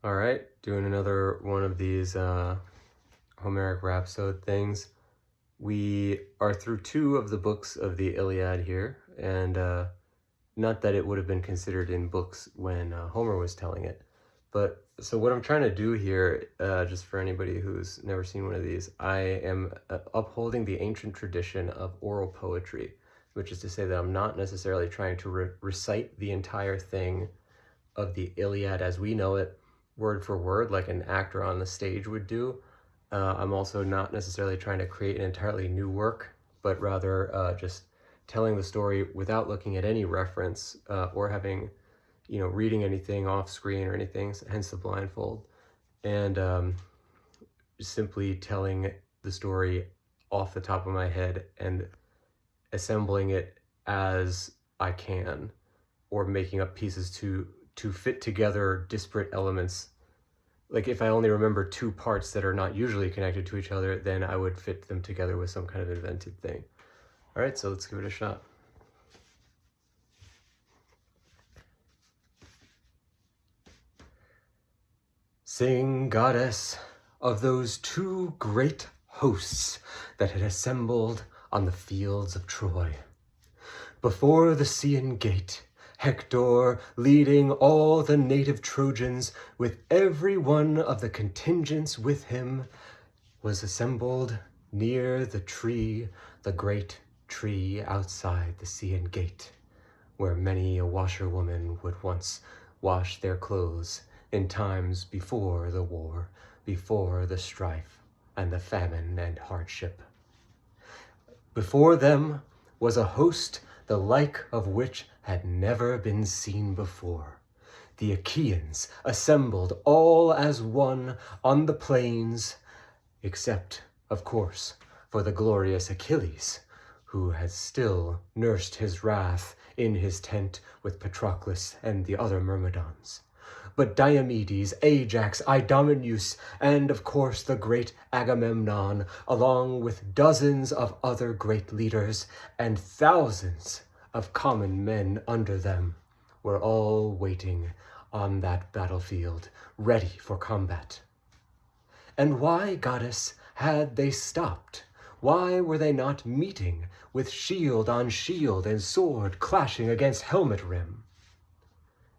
All right, doing another one of these Homeric Rhapsody things. We are through 2 of the books of the Iliad here, and not that it would have been considered in books when Homer was telling it, but so what I'm trying to do here, just for anybody who's never seen one of these, I am upholding the ancient tradition of oral poetry, which is to say that I'm not necessarily trying to recite the entire thing of the Iliad as we know it, word for word, like an actor on the stage would do. I'm also not necessarily trying to create an entirely new work, but rather just telling the story without looking at any reference or having, reading anything off screen or anything, hence the blindfold, and simply telling the story off the top of my head and assembling it as I can, or making up pieces to fit together disparate elements. Like if I only remember 2 parts that are not usually connected to each other, then I would fit them together with some kind of invented thing. All right, so let's give it a shot. Sing, goddess, of those 2 great hosts that had assembled on the fields of Troy. Before the Scaean gate, Hector, leading all the native Trojans with every one of the contingents with him, was assembled near the tree, the great tree outside the Scaean gate, where many a washerwoman would once wash their clothes in times before the war, before the strife and the famine and hardship. Before them was a host the like of which had never been seen before. The Achaeans assembled all as one on the plains, except, of course, for the glorious Achilles, who had still nursed his wrath in his tent with Patroclus and the other Myrmidons. But Diomedes, Ajax, Idomeneus, and of course the great Agamemnon, along with dozens of other great leaders and thousands of common men under them, were all waiting on that battlefield, ready for combat. And why, goddess, had they stopped? Why were they not meeting with shield on shield and sword clashing against helmet rim?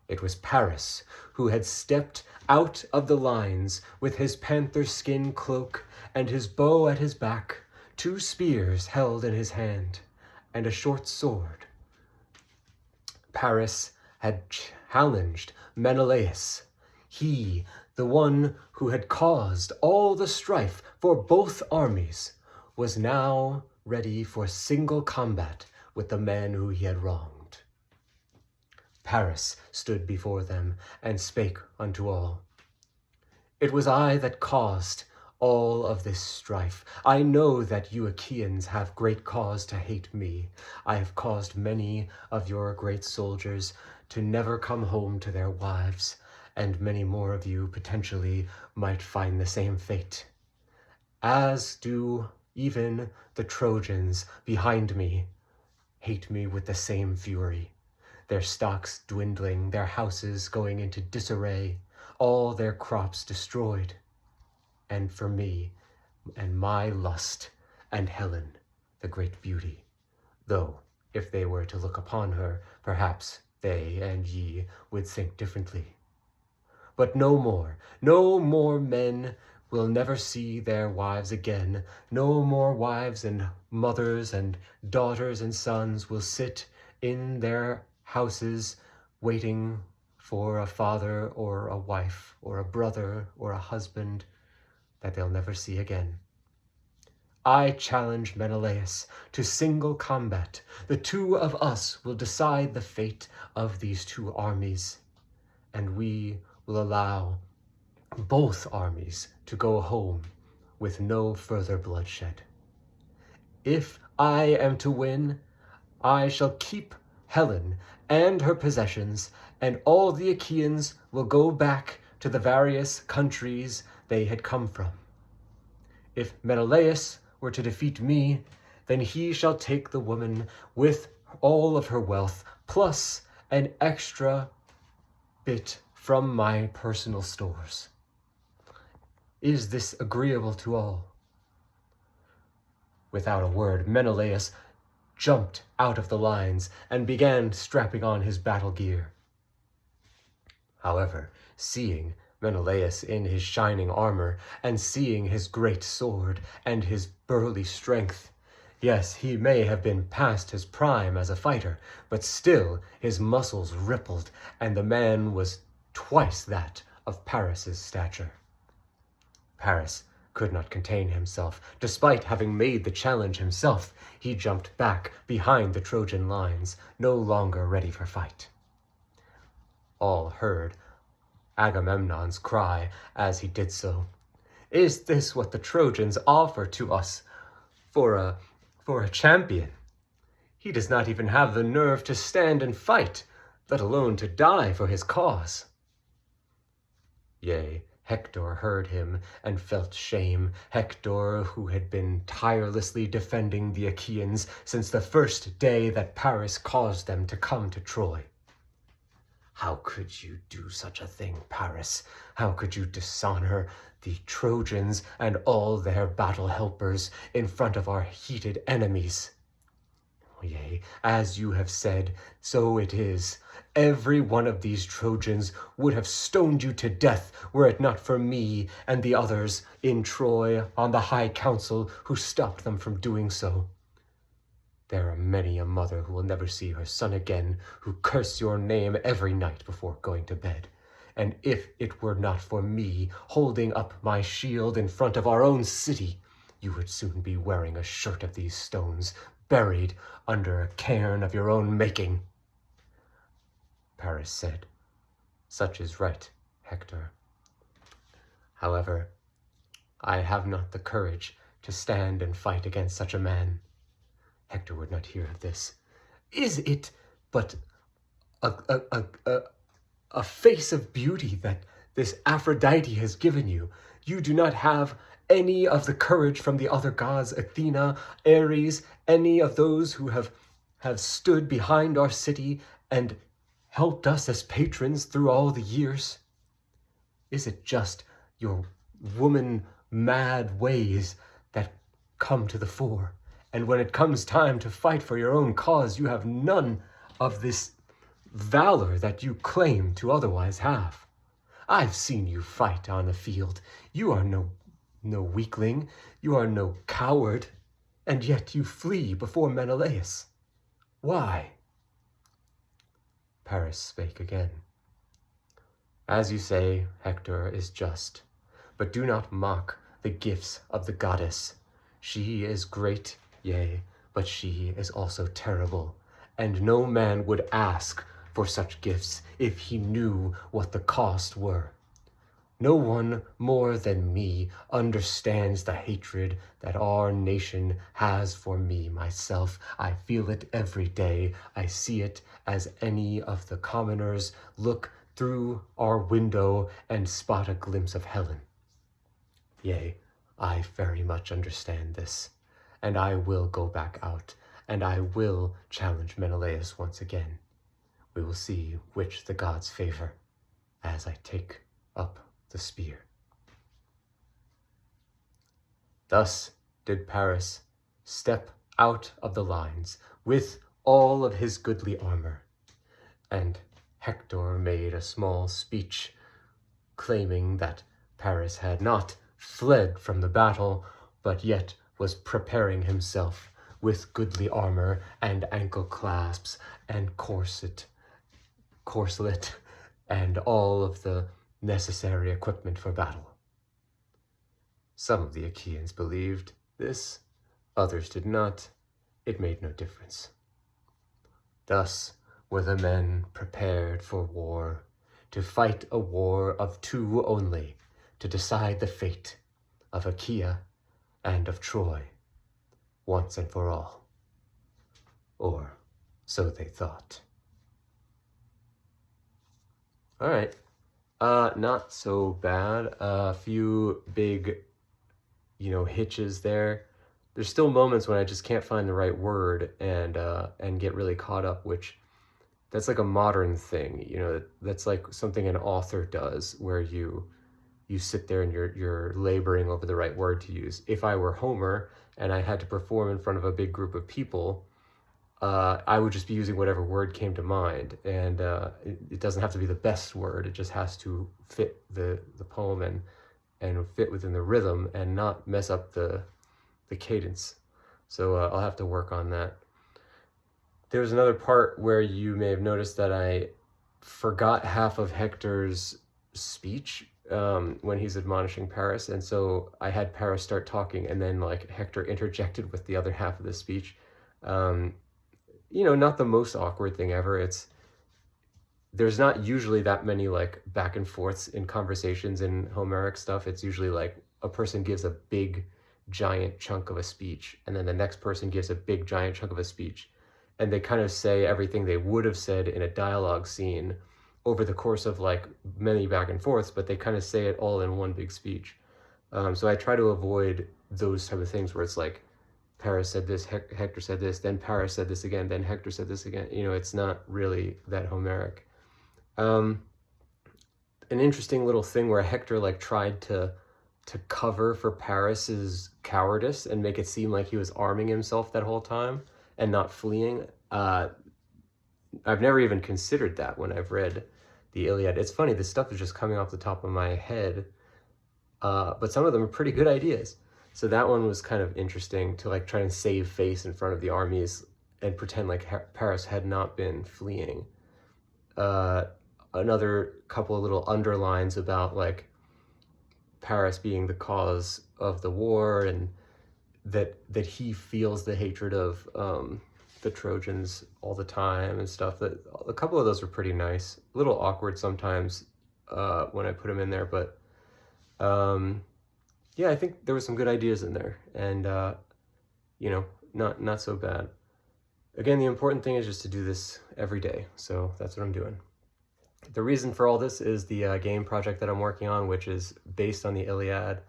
It was Paris who had stepped out of the lines with his panther skin cloak and his bow at his back, 2 spears held in his hand, and a short sword. Paris had challenged Menelaus, he, the one who had caused all the strife for both armies, was now ready for single combat with the man who he had wronged. Paris stood before them and spake unto all. It was I that caused all of this strife. I know that you Achaeans have great cause to hate me. I have caused many of your great soldiers to never come home to their wives, and many more of you potentially might find the same fate. As do even the Trojans behind me hate me with the same fury. Their stocks dwindling, their houses going into disarray, all their crops destroyed. And for me, and my lust, and Helen, the great beauty, though if they were to look upon her, perhaps they and ye would think differently. But no more men will never see their wives again. No more wives and mothers and daughters and sons will sit in their houses waiting for a father or a wife or a brother or a husband that they'll never see again. I challenge Menelaus to single combat. The 2 of us will decide the fate of these 2 armies, and we will allow both armies to go home with no further bloodshed. If I am to win, I shall keep Helen and her possessions, and all the Achaeans will go back to the various countries they had come from. If Menelaus were to defeat me, then he shall take the woman with all of her wealth, plus an extra bit from my personal stores. Is this agreeable to all?" Without a word, Menelaus jumped out of the lines and began strapping on his battle gear. However, seeing Menelaus in his shining armor, and seeing his great sword and his burly strength, yes, he may have been past his prime as a fighter, but still his muscles rippled, and the man was twice that of Paris's stature. Paris could not contain himself. Despite having made the challenge himself, he jumped back behind the Trojan lines, no longer ready for fight. All heard Agamemnon's cry as he did so. "Is this what the Trojans offer to us for a champion? He does not even have the nerve to stand and fight, let alone to die for his cause." Yea, Hector heard him and felt shame, Hector who had been tirelessly defending the Achaeans since the first day that Paris caused them to come to Troy. "How could you do such a thing, Paris? How could you dishonor the Trojans and all their battle helpers in front of our heated enemies? Yea, as you have said, so it is. Every one of these Trojans would have stoned you to death were it not for me and the others in Troy on the high council who stopped them from doing so. There are many a mother who will never see her son again, who curse your name every night before going to bed. And if it were not for me holding up my shield in front of our own city, you would soon be wearing a shirt of these stones, buried under a cairn of your own making." Paris said, "Such is right, Hector. However, I have not the courage to stand and fight against such a man." Hector would not hear of this. "Is it but a face of beauty that this Aphrodite has given you? You do not have any of the courage from the other gods, Athena, Ares, any of those who have stood behind our city and helped us as patrons through all the years? Is it just your woman-mad ways that come to the fore? And when it comes time to fight for your own cause, you have none of this valor that you claim to otherwise have. I've seen you fight on the field. You are no weakling, you are no coward, and yet you flee before Menelaus. Why?" Paris spake again. "As you say, Hector is just, but do not mock the gifts of the goddess. She is great, yea, but she is also terrible, and no man would ask for such gifts if he knew what the cost were. No one more than me understands the hatred that our nation has for me myself. I feel it every day. I see it as any of the commoners look through our window and spot a glimpse of Helen. Yea, I very much understand this, and I will go back out, and I will challenge Menelaus once again. We will see which the gods favor as I take up the spear." Thus did Paris step out of the lines with all of his goodly armor, and Hector made a small speech claiming that Paris had not fled from the battle, but yet was preparing himself with goodly armor and ankle clasps and corselet, and all of the necessary equipment for battle. Some of the Achaeans believed this, others did not. It made no difference. Thus were the men prepared for war, to fight a war of two only, to decide the fate of Achaea and of Troy, once and for all. Or so they thought. All right. Not so bad. A few big, hitches there. There's still moments when I just can't find the right word and get really caught up, which that's like a modern thing, you know, that's like something an author does, where you sit there and you're laboring over the right word to use. If I were Homer and I had to perform in front of a big group of people, I would just be using whatever word came to mind, and it doesn't have to be the best word. It just has to fit the poem and fit within the rhythm and not mess up the cadence. So I'll have to work on that. There was another part where you may have noticed that I forgot half of Hector's speech when he's admonishing Paris, and so I had Paris start talking, and then like Hector interjected with the other half of the speech. You know, not the most awkward thing ever. There's not usually that many like back and forths in conversations in Homeric stuff. It's usually like a person gives a big giant chunk of a speech, and then the next person gives a big giant chunk of a speech, and they kind of say everything they would have said in a dialogue scene over the course of like many back and forths, but they kind of say it all in one big speech. So I try to avoid those type of things where it's like Paris said this, Hector said this, then Paris said this again, then Hector said this again. You know, it's not really that Homeric. An interesting little thing where Hector like tried to cover for Paris's cowardice and make it seem like he was arming himself that whole time and not fleeing. I've never even considered that when I've read the Iliad. It's funny, this stuff is just coming off the top of my head, but some of them are pretty good ideas. So that one was kind of interesting, to like try and save face in front of the armies and pretend like Paris had not been fleeing. Another couple of little underlines about like Paris being the cause of the war, and that he feels the hatred of the Trojans all the time and stuff. That a couple of those were pretty nice. A little awkward sometimes when I put them in there, but yeah, I think there were some good ideas in there, and you know, not so bad. Again, the important thing is just to do this every day, so that's what I'm doing. The reason for all this is the game project that I'm working on, which is based on the Iliad.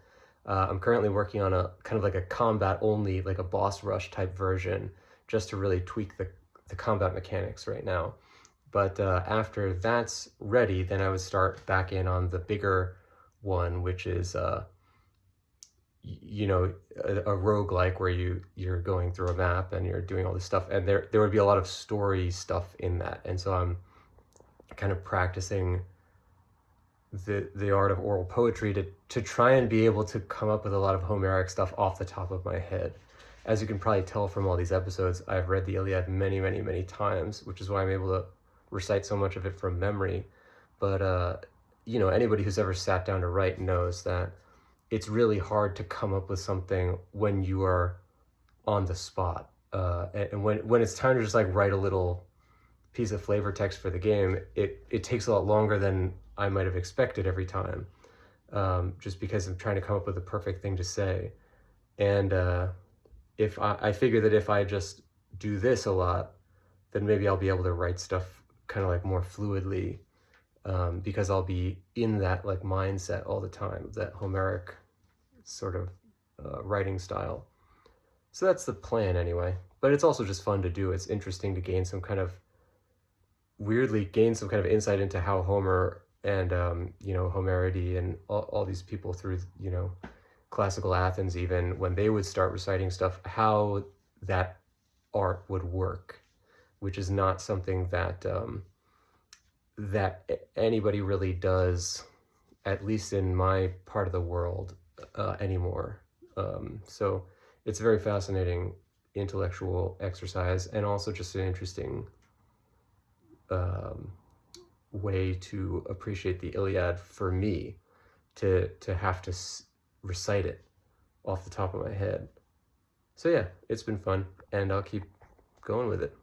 I'm currently working on a kind of like a combat only, like a boss rush type version, just to really tweak the combat mechanics right now. But after that's ready, then I would start back in on the bigger one, which is you know, a roguelike where you're going through a map and you're doing all this stuff, and there would be a lot of story stuff in that. And so I'm kind of practicing the art of oral poetry to try and be able to come up with a lot of Homeric stuff off the top of my head. As you can probably tell from all these episodes, I've read the Iliad many, many, many times, which is why I'm able to recite so much of it from memory. But you know, anybody who's ever sat down to write knows that it's really hard to come up with something when you are on the spot. And when it's time to just like write a little piece of flavor text for the game, it takes a lot longer than I might have expected every time, just because I'm trying to come up with the perfect thing to say. And if I figure that if I just do this a lot, then maybe I'll be able to write stuff kind of like more fluidly, because I'll be in that like mindset all the time, that Homeric sort of writing style. So that's the plan anyway. But it's also just fun to do. It's interesting to gain some kind of insight into how Homer and you know, Homeridae and all these people through, you know, classical Athens, even when they would start reciting stuff, how that art would work, which is not something that that anybody really does, at least in my part of the world, anymore. So it's a very fascinating intellectual exercise, and also just an interesting way to appreciate the Iliad for me, to have to recite it off the top of my head. So yeah, it's been fun, and I'll keep going with it.